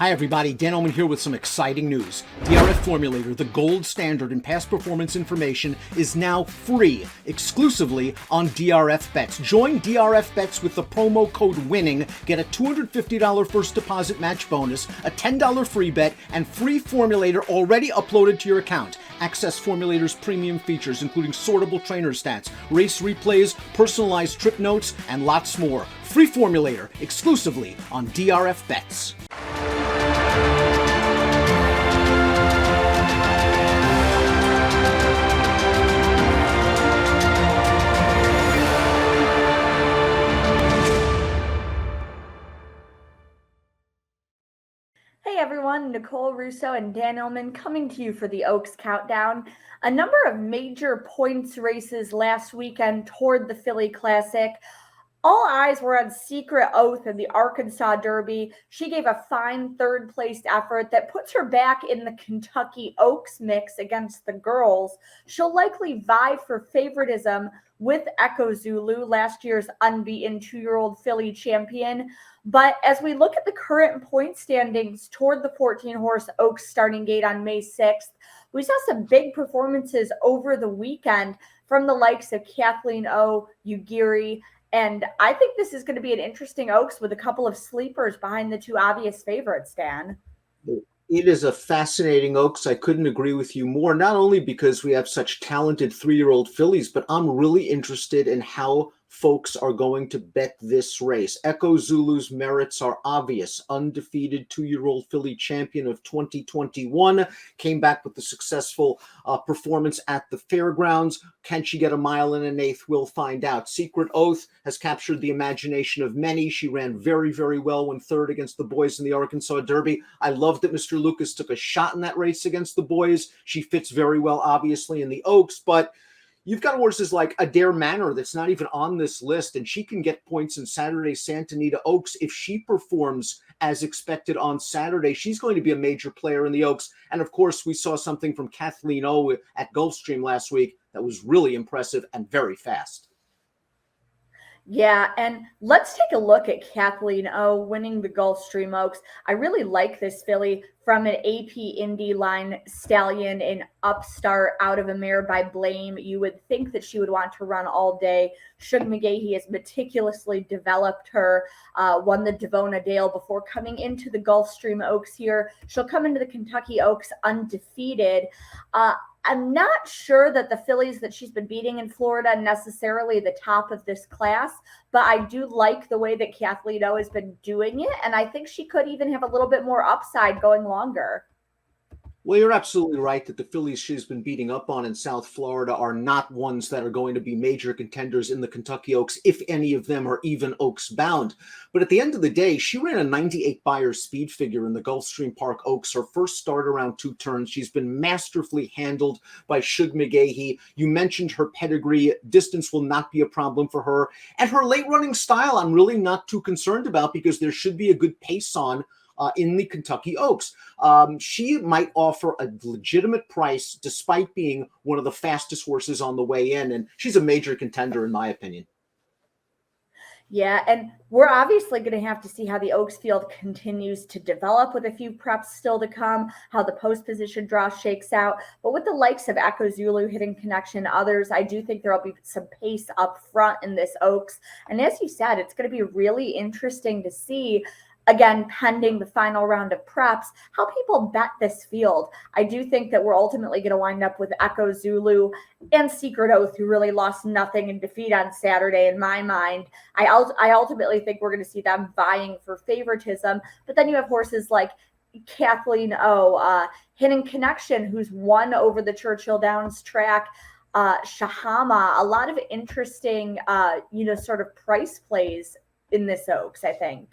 Hi everybody, Dan Illman here with some exciting news. DRF Formulator, the gold standard in past performance information, is now free, exclusively on DRF Bets. Join DRF Bets with the promo code WINNING, get a $250 first deposit match bonus, a $10 free bet, and free Formulator already uploaded to your account. Access Formulator's premium features, including sortable trainer stats, race replays, personalized trip notes, and lots more. Free Formulator, exclusively on DRF Bets. Hey everyone, Nicole, Russo, and Dan Illman coming to you for the Oaks Countdown. A number of major points races last weekend toward the Philly Classic. All eyes were on Secret Oath in the Arkansas Derby. She gave a fine third-placed effort that puts her back in the Kentucky Oaks mix against the girls. She'll likely vie for favoritism with Echo Zulu, last year's unbeaten 2-year-old Philly champion. But as we look at the current point standings toward the 14-horse Oaks starting gate on May 6th, we saw some big performances over the weekend from the likes of Kathleen O, Ugiri, and I think this is going to be an interesting Oaks with a couple of sleepers behind the two obvious favorites, Dan. It is a fascinating Oaks. I couldn't agree with you more, not only because we have such talented 3-year-old fillies, but I'm really interested in how folks are going to bet this race. Echo Zulu's merits are obvious. Undefeated 2-year-old filly champion of 2021, came back with a successful performance at the fairgrounds. Can she get a mile and an eighth? We'll find out. Secret Oath has captured the imagination of many. She ran very, very well when third against the boys in the Arkansas Derby. I love that Mr. Lucas took a shot in that race against the boys. She fits very well, obviously, in the Oaks, but you've got horses like Adair Manor that's not even on this list, and she can get points in Saturday's Santa Anita Oaks. If she performs as expected on Saturday, she's going to be a major player in the Oaks. And of course, we saw something from Kathleen O at Gulfstream last week that was really impressive and very fast. Yeah, and let's take a look at Kathleen O winning the Gulfstream Oaks. I really like this filly from an AP Indy line stallion, an upstart out of a mare by Blame. You would think that she would want to run all day. Shug McGahee has meticulously developed her, won the Devona Dale before coming into the Gulfstream Oaks here. She'll come into the Kentucky Oaks undefeated. I'm not sure that the fillies that she's been beating in Florida necessarily the top of this class, but I do like the way that Kathleen O has been doing it, and I think she could even have a little bit more upside going longer. Well, you're absolutely right that the fillies she's been beating up on in South Florida are not ones that are going to be major contenders in the Kentucky Oaks, if any of them are even Oaks bound. But at the end of the day, she ran a 98 Beyer speed figure in the Gulfstream Park Oaks. Her first start around 2 turns. She's been masterfully handled by Shug McGahee. You mentioned her pedigree. Distance will not be a problem for her. And her late running style, I'm really not too concerned about because there should be a good pace on in the Kentucky Oaks. She might offer a legitimate price despite being one of the fastest horses on the way in, and she's a major contender in my opinion. Yeah, and we're obviously going to have to see how the Oaks field continues to develop with a few preps still to come, how the post position draw shakes out. But with the likes of Echo Zulu hitting connection, others, I do think there will be some pace up front in this Oaks. And as you said, it's going to be really interesting to see, again, pending the final round of preps, how people bet this field. I do think that we're ultimately going to wind up with Echo Zulu and Secret Oath, who really lost nothing in defeat on Saturday in my mind. I ultimately think we're going to see them vying for favoritism. But then you have horses like Kathleen O, Hidden Connection, who's won over the Churchill Downs track, Shahama, a lot of interesting, sort of price plays in this Oaks, I think.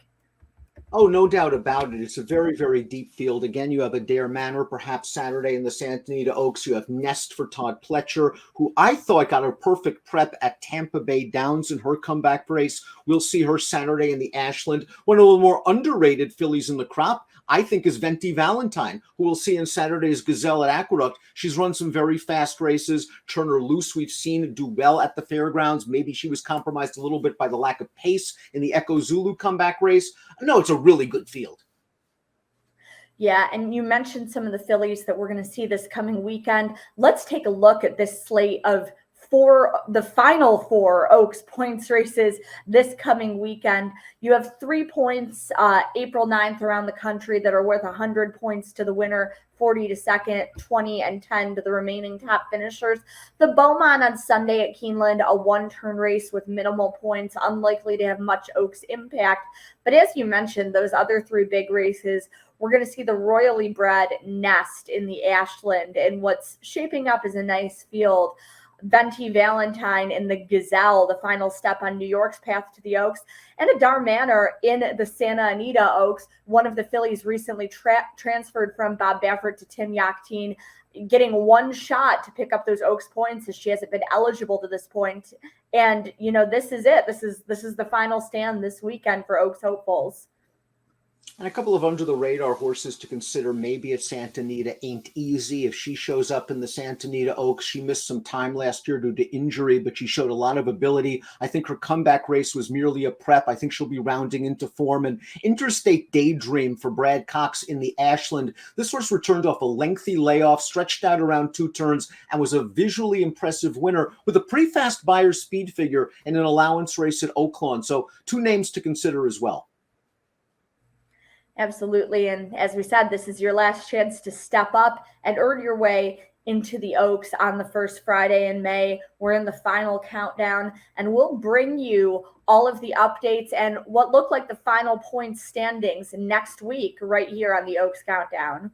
Oh, no doubt about it. It's a very, very deep field. Again, you have Adair Manor, perhaps Saturday in the Santa Anita Oaks. You have Nest for Todd Pletcher, who I thought got a perfect prep at Tampa Bay Downs in her comeback race. We'll see her Saturday in the Ashland. One of the more underrated fillies in the crop, I think, is Venti Valentine, who we'll see in Saturday's Gazelle at Aqueduct. She's run some very fast races. Turn Her Loose, we've seen do well at the fairgrounds. Maybe she was compromised a little bit by the lack of pace in the Echo Zulu comeback race. No, it's a really good field. Yeah, and you mentioned some of the fillies that we're going to see this coming weekend. Let's take a look at this slate of the final 4 Oaks points races this coming weekend. You have 3 points April 9th around the country that are worth 100 points to the winner, 40 to second, 20 and 10 to the remaining top finishers. The Beaumont on Sunday at Keeneland, a 1-turn race with minimal points, unlikely to have much Oaks impact. But as you mentioned, those other 3 big races, we're going to see the royally bred Nest in the Ashland and what's shaping up as a nice field. Venti Valentine in the Gazelle, the final step on New York's path to the Oaks, and a Dar Manor in the Santa Anita Oaks. One of the fillies recently transferred from Bob Baffert to Tim Yachtine, getting 1 shot to pick up those Oaks points as she hasn't been eligible to this point. And, this is it. This is the final stand this weekend for Oaks hopefuls. And a couple of under-the-radar horses to consider. Maybe if Santa Anita Ain't Easy. If she shows up in the Santa Anita Oaks, she missed some time last year due to injury, but she showed a lot of ability. I think her comeback race was merely a prep. I think she'll be rounding into form. And Interstate Daydream for Brad Cox in the Ashland. This horse returned off a lengthy layoff, stretched out around 2 turns, and was a visually impressive winner with a pretty fast Buyer's speed figure in an allowance race at Oaklawn. So 2 names to consider as well. Absolutely. And as we said, this is your last chance to step up and earn your way into the Oaks on the first Friday in May. We're in the final countdown, and we'll bring you all of the updates and what look like the final point standings next week right here on the Oaks Countdown.